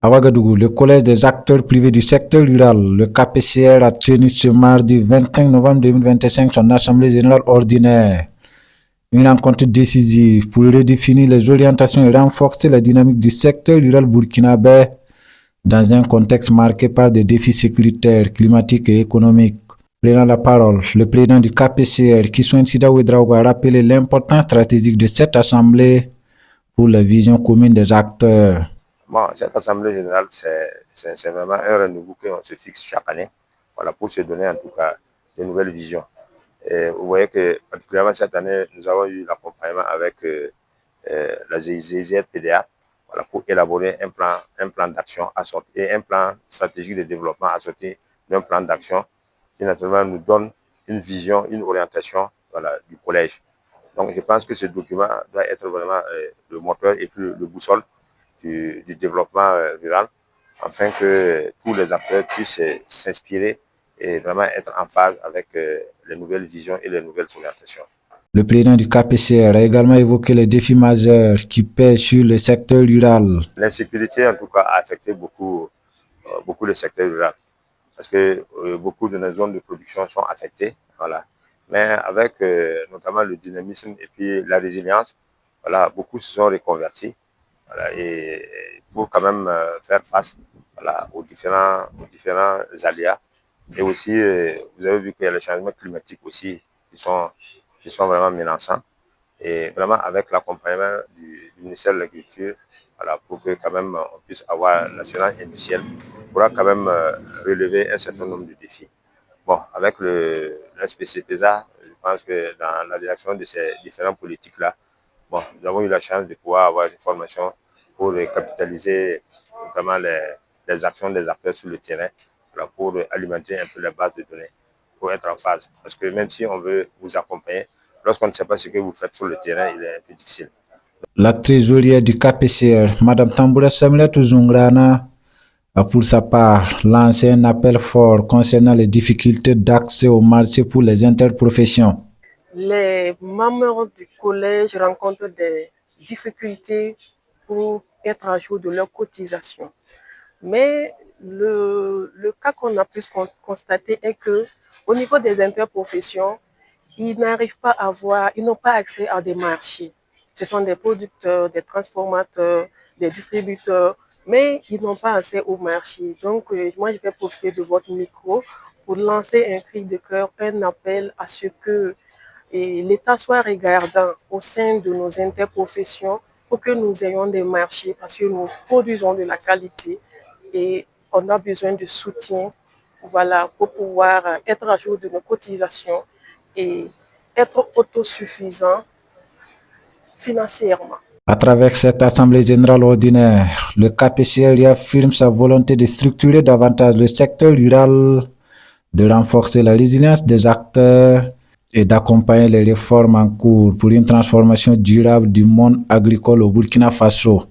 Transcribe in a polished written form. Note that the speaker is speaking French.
À Ouagadougou, le collège des acteurs privés du secteur rural, le KPCR, a tenu ce mardi 25 novembre 2025 son assemblée générale ordinaire. Une rencontre décisive pour redéfinir les orientations et renforcer la dynamique du secteur rural burkinabé dans un contexte marqué par des défis sécuritaires, climatiques et économiques. Prenant la parole, le président du KPCR, Kissouen Sida Ouedraogo, a rappelé l'importance stratégique de cette assemblée pour la vision commune des acteurs. Bon, cette assemblée générale, c'est vraiment un rendez-vous qu'on se fixe chaque année, voilà, pour se donner en tout cas de nouvelles visions. Et vous voyez que particulièrement cette année, nous avons eu l'accompagnement avec la GIZ-PDA, voilà, pour élaborer un plan d'action et un plan stratégique de développement assorti d'un plan d'action qui naturellement nous donne une vision, une orientation, voilà, du collège. Donc je pense que ce document doit être vraiment le moteur et puis le boussole du développement rural, afin que tous les acteurs puissent s'inspirer et vraiment être en phase avec les nouvelles visions et les nouvelles orientations. Le président du KPCR a également évoqué les défis majeurs qui pèsent sur le secteur rural. L'insécurité, en tout cas, a affecté beaucoup le secteur rural, parce que beaucoup de nos zones de production sont affectées, voilà. Mais avec notamment le dynamisme et puis la résilience, voilà, beaucoup se sont reconvertis, voilà, et pour quand même faire face, voilà, aux différents aléas. Et aussi, vous avez vu qu'il y a les changements climatiques aussi qui sont vraiment menaçants. Et vraiment avec l'accompagnement du ministère de l'Agriculture, voilà, pour que quand même on puisse avoir l'assurance industrielle, pourra quand même relever un certain nombre de défis. Bon, avec le SPCPESA, je pense que dans la direction de ces différentes politiques-là, bon, nous avons eu la chance de pouvoir avoir une formation pour capitaliser notamment les actions des acteurs sur le terrain, voilà, pour alimenter un peu les bases de données, pour être en phase. Parce que même si on veut vous accompagner, lorsqu'on ne sait pas ce que vous faites sur le terrain, il est un peu difficile. La trésorière du KPCR, Mme Tamboura Samila Zungrana, a pour sa part lancé un appel fort concernant les difficultés d'accès au marché pour les interprofessions. Les membres du collège rencontrent des difficultés pour être à jour de leurs cotisations. Mais le cas qu'on a pu constater est que au niveau des interprofessions, ils n'arrivent pas à ils n'ont pas accès à des marchés. Ce sont des producteurs, des transformateurs, des distributeurs, mais ils n'ont pas accès au marché. Donc, moi, je vais profiter de votre micro pour lancer un cri de cœur, un appel à ce que l'État soit regardant au sein de nos interprofessions pour que nous ayons des marchés, parce que nous produisons de la qualité et on a besoin de soutien, voilà, pour pouvoir être à jour de nos cotisations et être autosuffisant financièrement. À travers cette assemblée générale ordinaire, le KPCR affirme sa volonté de structurer davantage le secteur rural, de renforcer la résilience des acteurs et d'accompagner les réformes en cours pour une transformation durable du monde agricole au Burkina Faso.